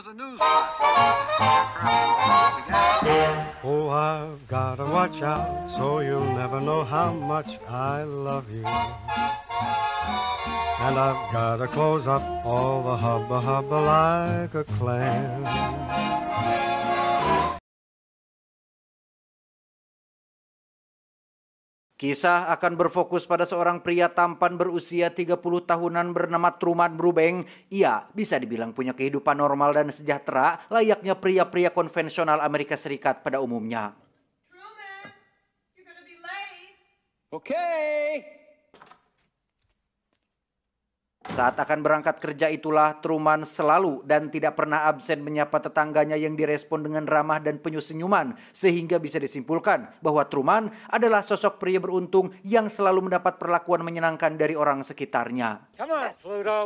a news flash. Oh, I've gotta watch out, so you'll never know how much I love you. And I've gotta close up all the hubba hubba like a clam. Kisah akan berfokus pada seorang pria tampan berusia 30 tahunan bernama Truman Burbank. Ia bisa dibilang punya kehidupan normal dan sejahtera layaknya pria-pria konvensional Amerika Serikat pada umumnya. Truman, you're gonna be late. Okay. Saat akan berangkat kerja itulah Truman selalu dan tidak pernah absen menyapa tetangganya yang direspon dengan ramah dan penuh senyuman, sehingga bisa disimpulkan bahwa Truman adalah sosok pria beruntung yang selalu mendapat perlakuan menyenangkan dari orang sekitarnya. Come on, Pluto.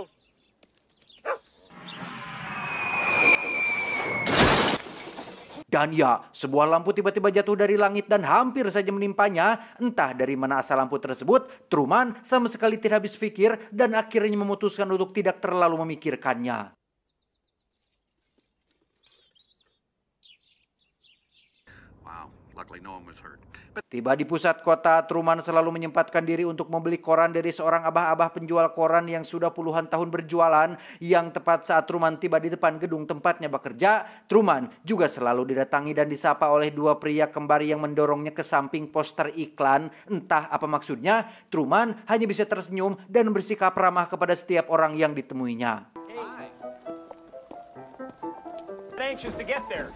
Dan ya, sebuah lampu tiba-tiba jatuh dari langit dan hampir saja menimpanya. Entah dari mana asal lampu tersebut, Truman sama sekali tidak habis pikir dan akhirnya memutuskan untuk tidak terlalu memikirkannya. Wow, luckily no one was hurt. Tiba di pusat kota, Truman selalu menyempatkan diri untuk membeli koran dari seorang abah-abah penjual koran yang sudah puluhan tahun berjualan. Yang tepat saat Truman tiba di depan gedung tempatnya bekerja, Truman juga selalu didatangi dan disapa oleh dua pria kembar yang mendorongnya ke samping poster iklan. Entah apa maksudnya, Truman hanya bisa tersenyum dan bersikap ramah kepada setiap orang yang ditemuinya. Anxious to get there.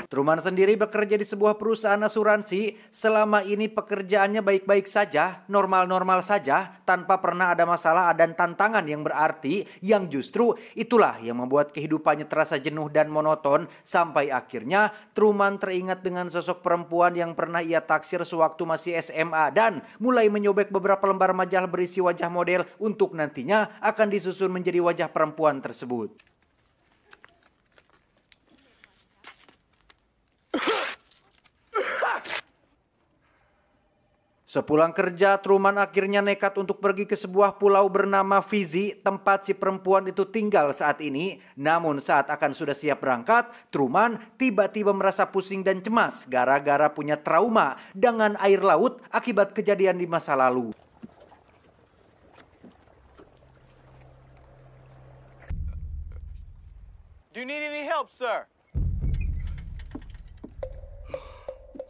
Truman sendiri bekerja di sebuah perusahaan asuransi. Selama ini pekerjaannya baik-baik saja, normal-normal saja, tanpa pernah ada masalah dan tantangan yang berarti, yang justru itulah yang membuat kehidupannya terasa jenuh dan monoton. Sampai akhirnya Truman teringat dengan sosok perempuan yang pernah ia taksir sewaktu masih SMA dan mulai menyobek beberapa lembar majalah berisi wajah model untuk nantinya akan disusun menjadi wajah perempuan tersebut. Sepulang kerja, Truman akhirnya nekat untuk pergi ke sebuah pulau bernama Fiji, tempat si perempuan itu tinggal saat ini. Namun saat akan sudah siap berangkat, Truman tiba-tiba merasa pusing dan cemas gara-gara punya trauma dengan air laut akibat kejadian di masa lalu. Do you need any help, sir?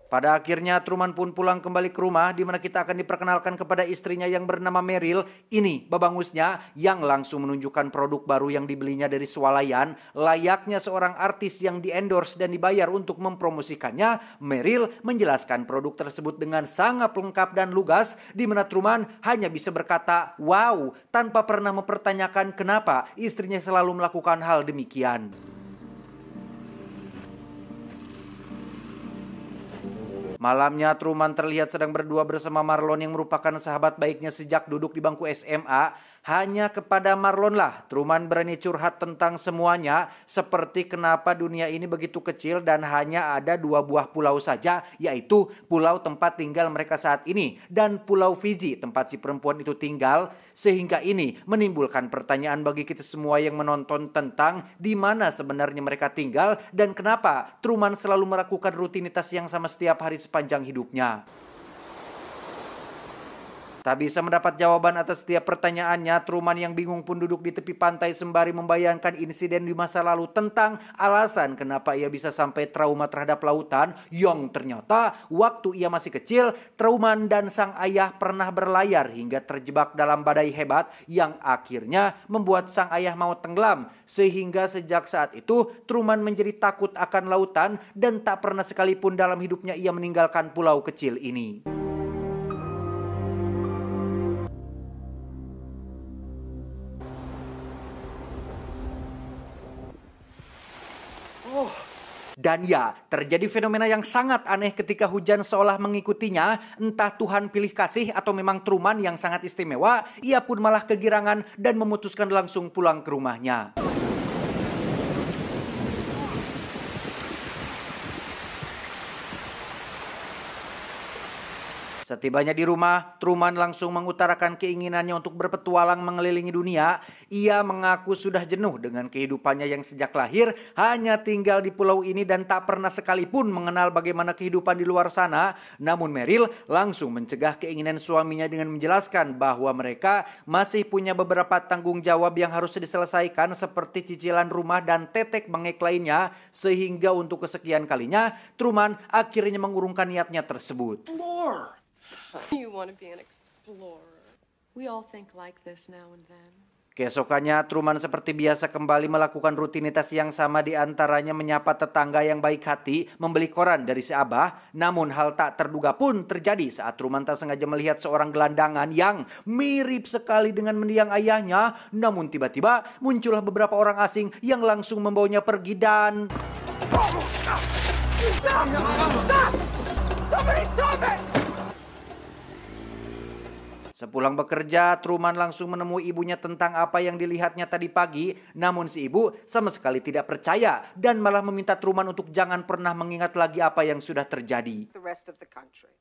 Pada akhirnya Truman pun pulang kembali ke rumah di mana kita akan diperkenalkan kepada istrinya yang bernama Meryl. Ini babangusnya yang langsung menunjukkan produk baru yang dibelinya dari swalayan. Layaknya seorang artis yang di-endorse dan dibayar untuk mempromosikannya, Meryl menjelaskan produk tersebut dengan sangat lengkap dan lugas, di mana Truman hanya bisa berkata wow tanpa pernah mempertanyakan kenapa istrinya selalu melakukan hal demikian. Malamnya Truman terlihat sedang berdua bersama Marlon yang merupakan sahabat baiknya sejak duduk di bangku SMA. Hanya kepada Marlon lah Truman berani curhat tentang semuanya, seperti kenapa dunia ini begitu kecil dan hanya ada 2 buah pulau saja, yaitu pulau tempat tinggal mereka saat ini dan pulau Fiji tempat si perempuan itu tinggal. Sehingga ini menimbulkan pertanyaan bagi kita semua yang menonton tentang di mana sebenarnya mereka tinggal dan kenapa Truman selalu melakukan rutinitas yang sama setiap hari sepanjang hidupnya. Tak bisa mendapat jawaban atas setiap pertanyaannya, Truman yang bingung pun duduk di tepi pantai sembari membayangkan insiden di masa lalu tentang alasan kenapa ia bisa sampai trauma terhadap lautan, yang ternyata waktu ia masih kecil, Truman dan sang ayah pernah berlayar hingga terjebak dalam badai hebat yang akhirnya membuat sang ayah mau tenggelam. Sehingga sejak saat itu Truman menjadi takut akan lautan dan tak pernah sekalipun dalam hidupnya ia meninggalkan pulau kecil ini. Dan ya, terjadi fenomena yang sangat aneh ketika hujan seolah mengikutinya. Entah Tuhan pilih kasih atau memang Truman yang sangat istimewa, ia pun malah kegirangan dan memutuskan langsung pulang ke rumahnya. Setibanya di rumah, Truman langsung mengutarakan keinginannya untuk berpetualang mengelilingi dunia. Ia mengaku sudah jenuh dengan kehidupannya yang sejak lahir hanya tinggal di pulau ini dan tak pernah sekalipun mengenal bagaimana kehidupan di luar sana. Namun Meryl langsung mencegah keinginan suaminya dengan menjelaskan bahwa mereka masih punya beberapa tanggung jawab yang harus diselesaikan seperti cicilan rumah dan tetek bengek lainnya. Sehingga untuk kesekian kalinya, Truman akhirnya mengurungkan niatnya tersebut. You want to be an explorer. We all think like this now and then. Keesokannya, Truman seperti biasa kembali melakukan rutinitas yang sama, di antaranya menyapa tetangga yang baik hati, membeli koran dari si Abah. Namun hal tak terduga pun terjadi saat Truman tak sengaja melihat seorang gelandangan yang mirip sekali dengan mendiang ayahnya. Namun tiba-tiba muncullah beberapa orang asing yang langsung membawanya pergi dan... Sepulang bekerja, Truman langsung menemui ibunya tentang apa yang dilihatnya tadi pagi. Namun si ibu sama sekali tidak percaya dan malah meminta Truman untuk jangan pernah mengingat lagi apa yang sudah terjadi. The rest of the country.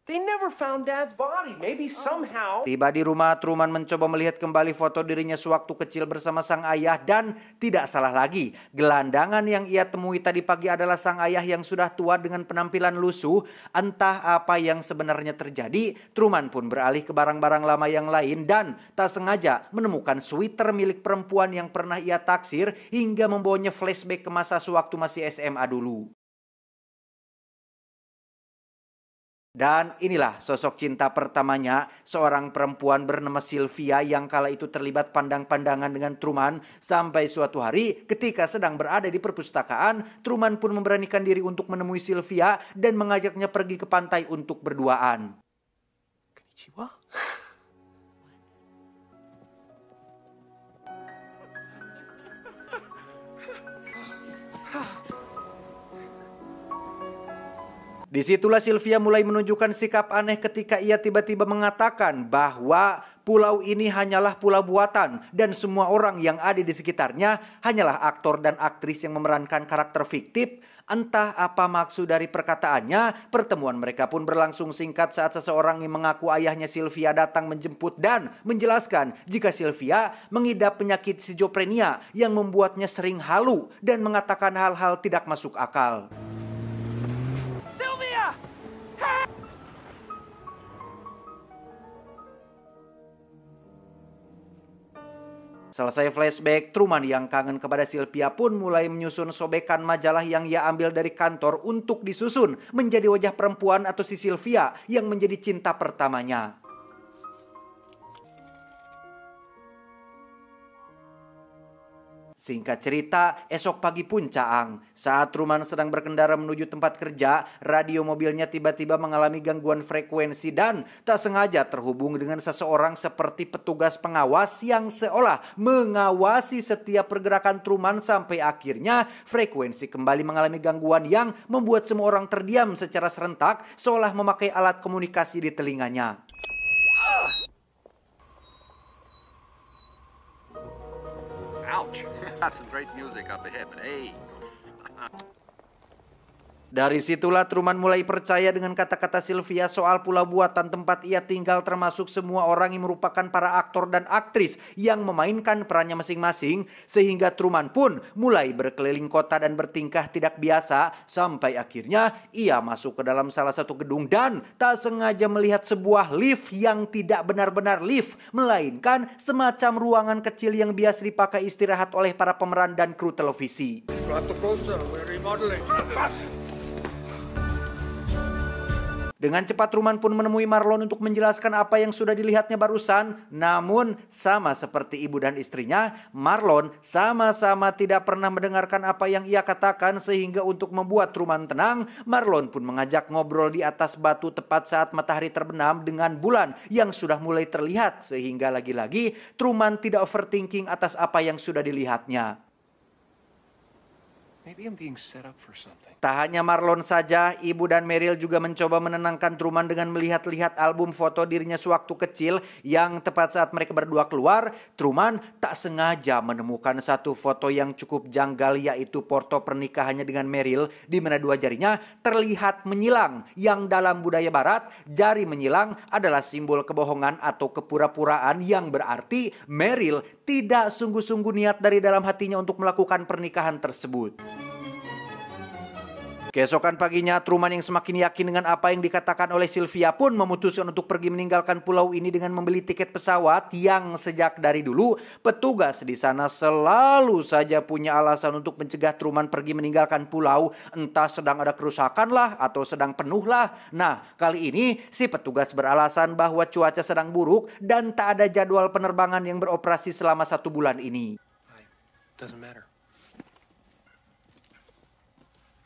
They never found Dad's body. Maybe somehow. Tiba di rumah, Truman mencoba melihat kembali foto dirinya sewaktu kecil bersama sang ayah dan tidak salah lagi. Gelandangan yang ia temui tadi pagi adalah sang ayah yang sudah tua dengan penampilan lusuh. Entah apa yang sebenarnya terjadi, Truman pun beralih ke barang-barang lama yang lain dan tak sengaja menemukan sweater milik perempuan yang pernah ia taksir hingga membawanya flashback ke masa sewaktu masih SMA dulu. Dan inilah sosok cinta pertamanya, seorang perempuan bernama Sylvia yang kala itu terlibat pandang-pandangan dengan Truman. Sampai suatu hari ketika sedang berada di perpustakaan, Truman pun memberanikan diri untuk menemui Sylvia dan mengajaknya pergi ke pantai untuk berduaan. Konnichiwa. Disitulah Sylvia mulai menunjukkan sikap aneh ketika ia tiba-tiba mengatakan bahwa pulau ini hanyalah pulau buatan dan semua orang yang ada di sekitarnya hanyalah aktor dan aktris yang memerankan karakter fiktif. Entah apa maksud dari perkataannya, pertemuan mereka pun berlangsung singkat saat seseorang yang mengaku ayahnya Sylvia datang menjemput dan menjelaskan jika Sylvia mengidap penyakit schizophrenia yang membuatnya sering halu dan mengatakan hal-hal tidak masuk akal. Selesai flashback, Truman yang kangen kepada Sylvia pun mulai menyusun sobekan majalah yang ia ambil dari kantor untuk disusun menjadi wajah perempuan atau si Sylvia yang menjadi cinta pertamanya. Singkat cerita, esok pagi pun caang. Saat Truman sedang berkendara menuju tempat kerja, radio mobilnya tiba-tiba mengalami gangguan frekuensi dan tak sengaja terhubung dengan seseorang seperti petugas pengawas yang seolah mengawasi setiap pergerakan Truman sampai akhirnya frekuensi kembali mengalami gangguan yang membuat semua orang terdiam secara serentak seolah memakai alat komunikasi di telinganya. Ouch. That's some great music up ahead, but hey. Dari situlah Truman mulai percaya dengan kata-kata Sylvia soal pulau buatan tempat ia tinggal, termasuk semua orang yang merupakan para aktor dan aktris yang memainkan perannya masing-masing. Sehingga Truman pun mulai berkeliling kota dan bertingkah tidak biasa sampai akhirnya ia masuk ke dalam salah satu gedung dan tak sengaja melihat sebuah lift yang tidak benar-benar lift, melainkan semacam ruangan kecil yang biasa dipakai istirahat oleh para pemeran dan kru televisi. Dengan cepat Truman pun menemui Marlon untuk menjelaskan apa yang sudah dilihatnya barusan. Namun sama seperti ibu dan istrinya, Marlon sama-sama tidak pernah mendengarkan apa yang ia katakan. Sehingga untuk membuat Truman tenang, Marlon pun mengajak ngobrol di atas batu tepat saat matahari terbenam dengan bulan yang sudah mulai terlihat. Sehingga lagi-lagi Truman tidak overthinking atas apa yang sudah dilihatnya. Maybe I'm being set up for something. Tak hanya Marlon saja, ibu dan Meryl juga mencoba menenangkan Truman dengan melihat-lihat album foto dirinya sewaktu kecil yang tepat saat mereka berdua keluar, Truman tak sengaja menemukan satu foto yang cukup janggal, yaitu foto pernikahannya dengan Meryl di mana dua jarinya terlihat menyilang, yang dalam budaya barat jari menyilang adalah simbol kebohongan atau kepura-puraan, yang berarti Meryl tidak sungguh-sungguh niat dari dalam hatinya untuk melakukan pernikahan tersebut. Keesokan paginya, Truman yang semakin yakin dengan apa yang dikatakan oleh Sylvia pun memutuskan untuk pergi meninggalkan pulau ini dengan membeli tiket pesawat yang sejak dari dulu petugas di sana selalu saja punya alasan untuk mencegah Truman pergi meninggalkan pulau, entah sedang ada kerusakan lah atau sedang penuh lah. Nah, kali ini si petugas beralasan bahwa cuaca sedang buruk dan tak ada jadwal penerbangan yang beroperasi selama 1 bulan ini. Doesn't matter.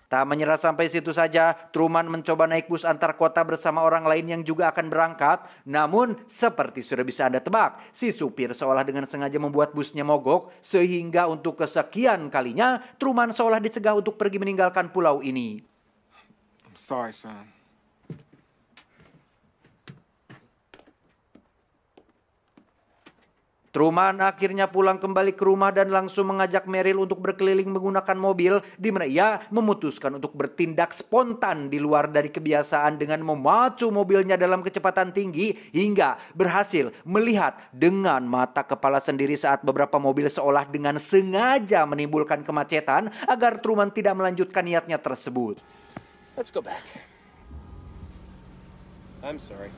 Tak menyerah sampai situ saja, Truman mencoba naik bus antar kota bersama orang lain yang juga akan berangkat. Namun, seperti sudah bisa Anda tebak, si supir seolah dengan sengaja membuat busnya mogok, sehingga untuk kesekian kalinya, Truman seolah dicegah untuk pergi meninggalkan pulau ini. I'm sorry, son. Truman akhirnya pulang kembali ke rumah dan langsung mengajak Meryl untuk berkeliling menggunakan mobil, di mana ia memutuskan untuk bertindak spontan di luar dari kebiasaan dengan memacu mobilnya dalam kecepatan tinggi hingga berhasil melihat dengan mata kepala sendiri saat beberapa mobil seolah dengan sengaja menimbulkan kemacetan agar Truman tidak melanjutkan niatnya tersebut. Let's go back. I'm sorry.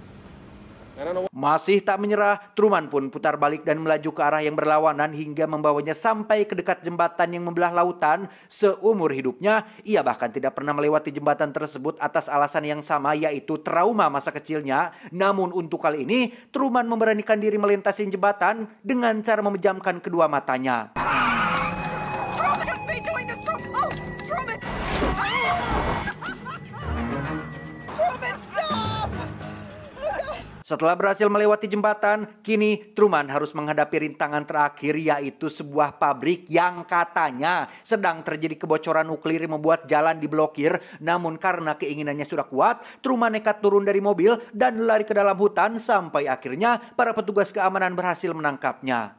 Masih tak menyerah, Truman pun putar balik dan melaju ke arah yang berlawanan hingga membawanya sampai ke dekat jembatan yang membelah lautan. Seumur hidupnya, ia bahkan tidak pernah melewati jembatan tersebut atas alasan yang sama, yaitu trauma masa kecilnya. Namun untuk kali ini, Truman memberanikan diri melintasi jembatan dengan cara memejamkan kedua matanya. Setelah berhasil melewati jembatan, kini Truman harus menghadapi rintangan terakhir, yaitu sebuah pabrik yang katanya sedang terjadi kebocoran nuklir yang membuat jalan diblokir. Namun karena keinginannya sudah kuat, Truman nekat turun dari mobil dan lari ke dalam hutan sampai akhirnya para petugas keamanan berhasil menangkapnya.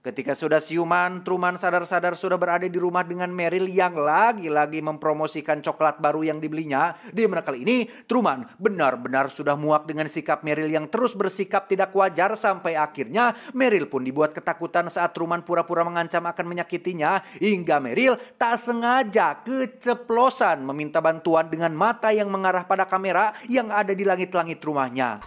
Ketika sudah siuman, Truman sadar-sadar sudah berada di rumah dengan Meryl yang lagi-lagi mempromosikan coklat baru yang dibelinya. Di mana kali ini, Truman benar-benar sudah muak dengan sikap Meryl yang terus bersikap tidak wajar, sampai akhirnya Meryl pun dibuat ketakutan saat Truman pura-pura mengancam akan menyakitinya, hingga Meryl tak sengaja keceplosan meminta bantuan dengan mata yang mengarah pada kamera yang ada di langit-langit rumahnya.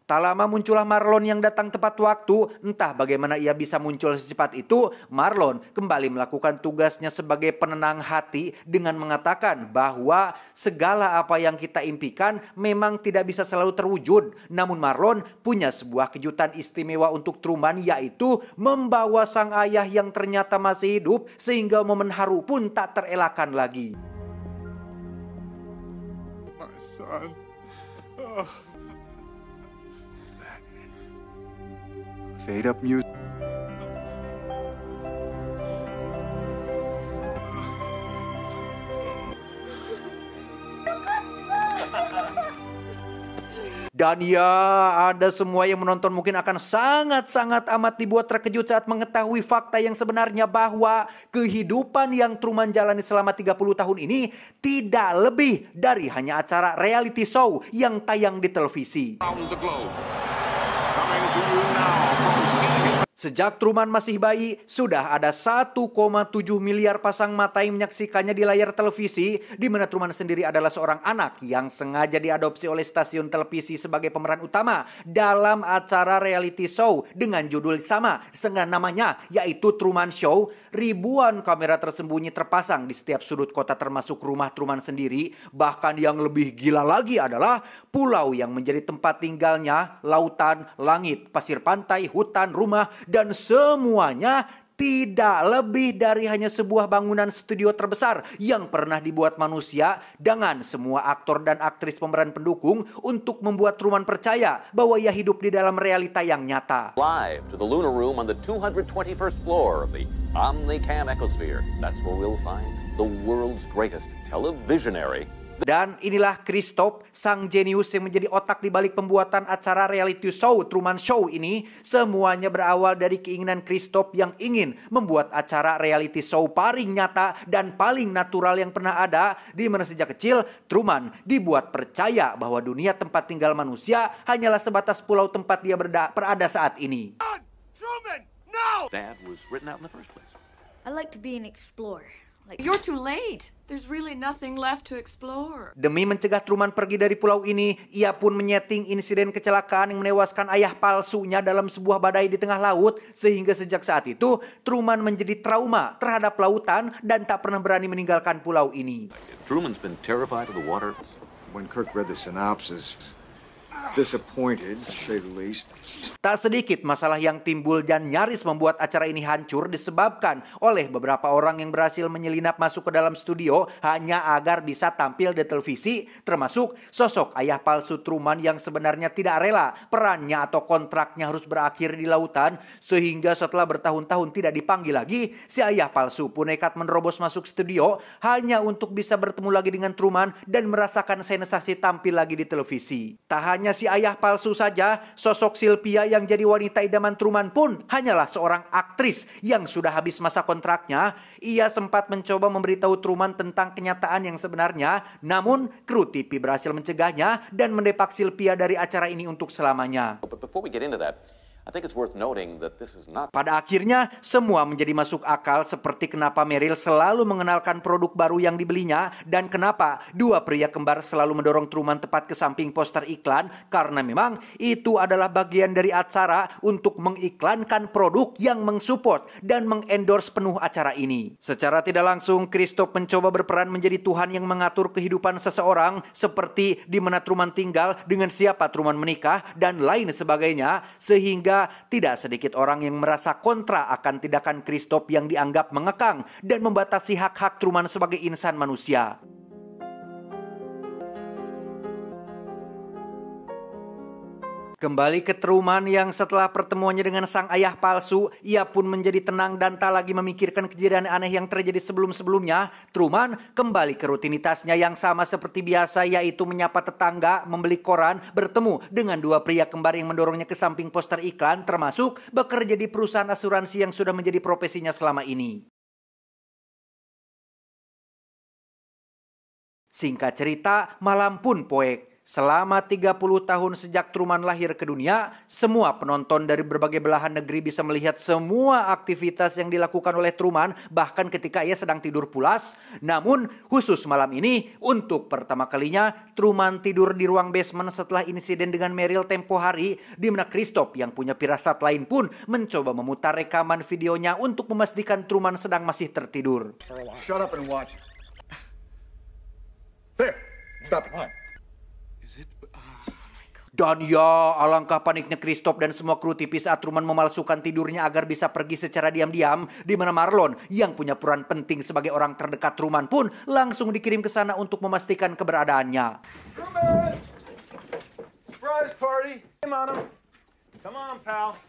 Tak lama muncullah Marlon yang datang tepat waktu. Entah bagaimana ia bisa muncul secepat itu, Marlon kembali melakukan tugasnya sebagai penenang hati dengan mengatakan bahwa segala apa yang kita impikan memang tidak bisa selalu terwujud. Namun Marlon punya sebuah kejutan istimewa untuk Truman, yaitu membawa sang ayah yang ternyata masih hidup sehingga momen haru pun tak terelakkan lagi. My son. Oh. Fade up music. Dan ya, Anda semua yang menonton mungkin akan sangat-sangat amat dibuat terkejut saat mengetahui fakta yang sebenarnya bahwa kehidupan yang Truman jalani selama 30 tahun ini tidak lebih dari hanya acara reality show yang tayang di televisi. Sejak Truman masih bayi, sudah ada 1,7 miliar pasang mata yang menyaksikannya di layar televisi, di mana Truman sendiri adalah seorang anak yang sengaja diadopsi oleh stasiun televisi sebagai pemeran utama dalam acara reality show dengan judul sama dengan namanya, yaitu Truman Show. Ribuan kamera tersembunyi terpasang di setiap sudut kota termasuk rumah Truman sendiri. Bahkan yang lebih gila lagi adalah pulau yang menjadi tempat tinggalnya, lautan, langit, pasir pantai, hutan, rumah, dan semuanya Tidak, lebih dari hanya sebuah bangunan studio terbesar yang pernah dibuat manusia dengan semua aktor dan aktris pemeran pendukung untuk membuat Truman percaya bahwa ia hidup di dalam realita yang nyata. Live to the Lunar Room on the 221st floor of the Omnicam Ecosphere. That's where we'll find the world's greatest televisionary. Dan inilah Christoph, sang jenius yang menjadi otak di balik pembuatan acara reality show Truman Show ini. Semuanya berawal dari keinginan Christoph yang ingin membuat acara reality show paling nyata dan paling natural yang pernah ada, di mana sejak kecil Truman dibuat percaya bahwa dunia tempat tinggal manusia hanyalah sebatas pulau tempat dia berada saat ini. Truman, no! That was written out in the first place. I like to be an explorer. You're too late. There's really nothing left to explore. Demi mencegah Truman pergi dari pulau ini, ia pun menyeting insiden kecelakaan yang menewaskan ayah palsunya dalam sebuah badai di tengah laut. Sehingga sejak saat itu, Truman menjadi trauma terhadap lautan dan tak pernah berani meninggalkan pulau ini. Truman's been terrified of the water. When Kirk read the synopsis, disappointed, to say the least. Tak sedikit masalah yang timbul dan nyaris membuat acara ini hancur disebabkan oleh beberapa orang yang berhasil menyelinap masuk ke dalam studio hanya agar bisa tampil di televisi, termasuk sosok ayah palsu Truman yang sebenarnya tidak rela perannya atau kontraknya harus berakhir di lautan, sehingga setelah bertahun-tahun tidak dipanggil lagi, si ayah palsu pun nekat menerobos masuk studio hanya untuk bisa bertemu lagi dengan Truman dan merasakan sensasi tampil lagi di televisi. Tak hanya si ayah palsu saja, sosok Sylvia yang jadi wanita idaman Truman pun hanyalah seorang aktris yang sudah habis masa kontraknya. Ia sempat mencoba memberitahu Truman tentang kenyataan yang sebenarnya, namun kru TV berhasil mencegahnya dan mendepak Sylvia dari acara ini untuk selamanya. But before we get into that, I think it's worth noting that this is not... Pada akhirnya, semua menjadi masuk akal seperti kenapa Meryl selalu mengenalkan produk baru yang dibelinya dan kenapa dua pria kembar selalu mendorong Truman tepat ke samping poster iklan, karena memang itu adalah bagian dari acara untuk mengiklankan produk yang mensupport dan mengendorse penuh acara ini. Secara tidak langsung, Christoph mencoba berperan menjadi Tuhan yang mengatur kehidupan seseorang, seperti di mana Truman tinggal, dengan siapa Truman menikah, dan lain sebagainya, sehingga tidak sedikit orang yang merasa kontra akan tindakan Christoph yang dianggap mengekang dan membatasi hak-hak Truman sebagai insan manusia. Kembali ke Truman yang setelah pertemuannya dengan sang ayah palsu, ia pun menjadi tenang dan tak lagi memikirkan kejadian aneh yang terjadi sebelum-sebelumnya. Truman kembali ke rutinitasnya yang sama seperti biasa, yaitu menyapa tetangga, membeli koran, bertemu dengan dua pria kembar yang mendorongnya ke samping poster iklan, termasuk bekerja di perusahaan asuransi yang sudah menjadi profesinya selama ini. Singkat cerita, malam pun poek. Selama 30 tahun sejak Truman lahir ke dunia, semua penonton dari berbagai belahan negeri bisa melihat semua aktivitas yang dilakukan oleh Truman, bahkan ketika ia sedang tidur pulas. Namun, khusus malam ini, untuk pertama kalinya, Truman tidur di ruang basement setelah insiden dengan Meryl tempo hari, di mana Christoph yang punya firasat lain pun mencoba memutar rekaman videonya untuk memastikan Truman sedang masih tertidur. Shut up and watch. There. Stop. Is it? Dan ya, alangkah paniknya Christoph dan semua kru TV saat Truman memalsukan tidurnya agar bisa pergi secara diam-diam, di mana Marlon yang punya peran penting sebagai orang terdekat Truman pun langsung dikirim ke sana untuk memastikan keberadaannya. Truman! Surprise party! Come on, him. Come on, pal.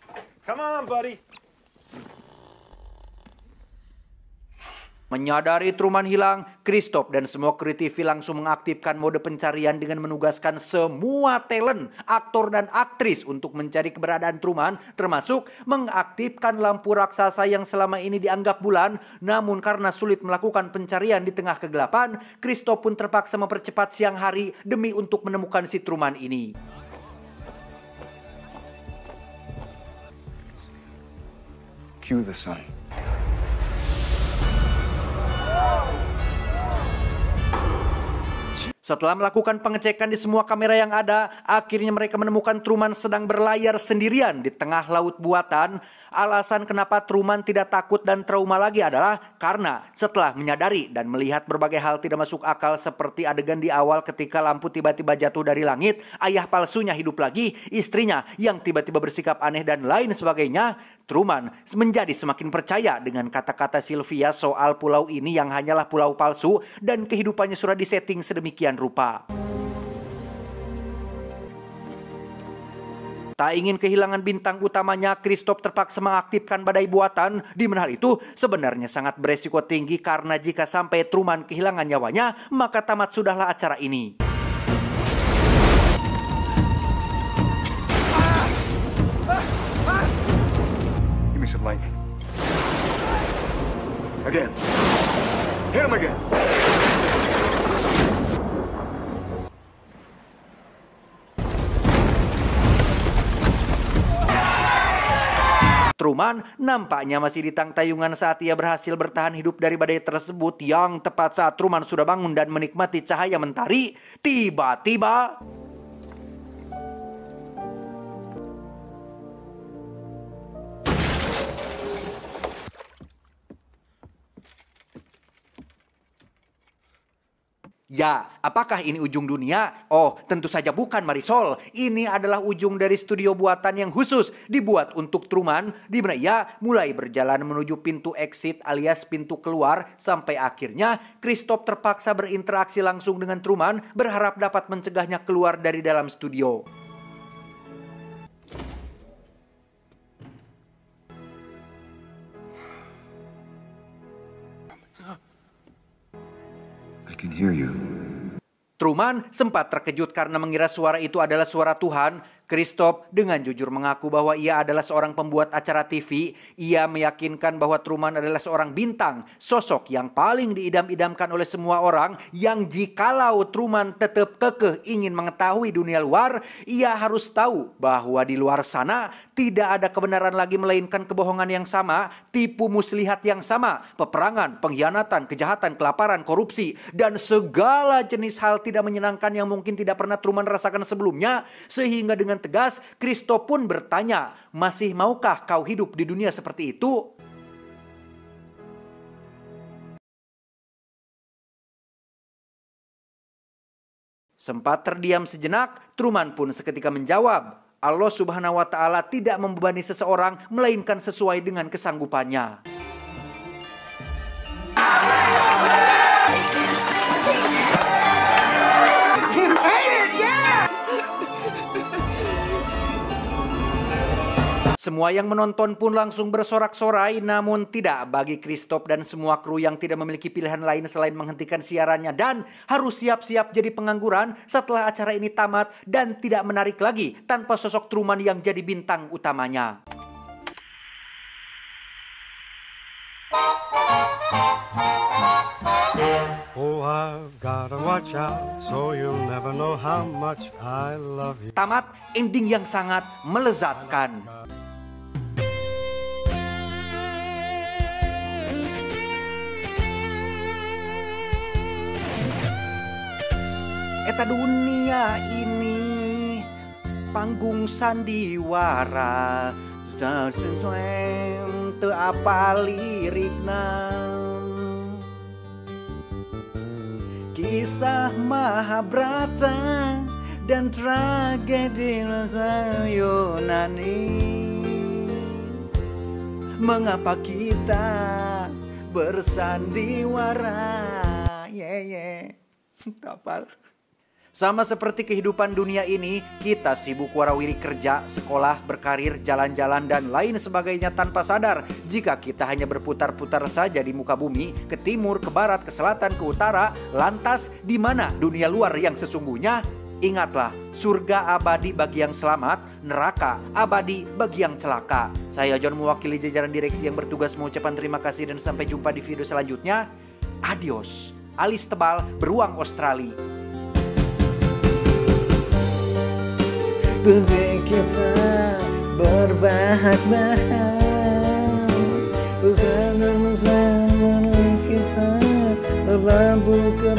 Come on, buddy. Menyadari Truman hilang, Christoph dan semua kru TV langsung mengaktifkan mode pencarian dengan menugaskan semua talent, aktor dan aktris untuk mencari keberadaan Truman, termasuk mengaktifkan lampu raksasa yang selama ini dianggap bulan. Namun karena sulit melakukan pencarian di tengah kegelapan, Christoph pun terpaksa mempercepat siang hari demi untuk menemukan si Truman ini. Cue the sun. Setelah melakukan pengecekan di semua kamera yang ada, akhirnya mereka menemukan Truman sedang berlayar sendirian di tengah laut buatan. Alasan kenapa Truman tidak takut dan trauma lagi adalah karena setelah menyadari dan melihat berbagai hal tidak masuk akal seperti adegan di awal ketika lampu tiba-tiba jatuh dari langit, ayah palsunya hidup lagi, istrinya yang tiba-tiba bersikap aneh dan lain sebagainya, Truman menjadi semakin percaya dengan kata-kata Sylvia soal pulau ini yang hanyalah pulau palsu dan kehidupannya sudah disetting sedemikian rupa. Tak ingin kehilangan bintang utamanya, Christoph terpaksa mengaktifkan badai buatan, di mana hal itu sebenarnya sangat beresiko tinggi karena jika sampai Truman kehilangan nyawanya, maka tamat sudahlah acara ini. Give me some lightning. Again. Hit him again. Truman nampaknya masih di tayungan saat ia berhasil bertahan hidup dari badai tersebut yang tepat saat Truman sudah bangun dan menikmati cahaya mentari, tiba-tiba ya, apakah ini ujung dunia? Oh, tentu saja bukan, Marisol. Ini adalah ujung dari studio buatan yang khusus dibuat untuk Truman, di mana ia mulai berjalan menuju pintu exit alias pintu keluar, sampai akhirnya Christoph terpaksa berinteraksi langsung dengan Truman, berharap dapat mencegahnya keluar dari dalam studio. I can hear you. Truman sempat terkejut karena mengira suara itu adalah suara Tuhan. Christoph dengan jujur mengaku bahwa ia adalah seorang pembuat acara TV. Ia meyakinkan bahwa Truman adalah seorang bintang, sosok yang paling diidam-idamkan oleh semua orang, yang jikalau Truman tetap kekeh ingin mengetahui dunia luar, ia harus tahu bahwa di luar sana tidak ada kebenaran lagi melainkan kebohongan yang sama, tipu muslihat yang sama, peperangan, pengkhianatan, kejahatan, kelaparan, korupsi, dan segala jenis hal tidak menyenangkan yang mungkin tidak pernah Truman rasakan sebelumnya. Sehingga dengan tegas, Christoph pun bertanya, masih maukah kau hidup di dunia seperti itu? Sempat terdiam sejenak, Truman pun seketika menjawab, Allah Subhanahu wa Ta'ala tidak membebani seseorang melainkan sesuai dengan kesanggupannya. Semua yang menonton pun langsung bersorak-sorai, namun tidak bagi Christoph dan semua kru yang tidak memiliki pilihan lain selain menghentikan siarannya dan harus siap-siap jadi pengangguran setelah acara ini tamat dan tidak menarik lagi tanpa sosok Truman yang jadi bintang utamanya. Oh, I've gotta watch out, so you'll never know how much I love you. Tamat, ending yang sangat melezatkan. Eta dunia ini panggung sandiwara, teu apa lirikna, kisah Mahabharata dan tragedi Yunani. Mengapa kita bersandiwara? Tapal. Sama seperti kehidupan dunia ini, kita sibuk warawiri kerja, sekolah, berkarir, jalan-jalan, dan lain sebagainya tanpa sadar. Jika kita hanya berputar-putar saja di muka bumi, ke timur, ke barat, ke selatan, ke utara, lantas di mana dunia luar yang sesungguhnya? Ingatlah, surga abadi bagi yang selamat, neraka abadi bagi yang celaka. Saya John mewakili jajaran direksi yang bertugas mengucapkan terima kasih dan sampai jumpa di video selanjutnya. Adios, alis tebal beruang Australia. Bukti kita berbahak-bahak, bersama-sama kita berlabuh ke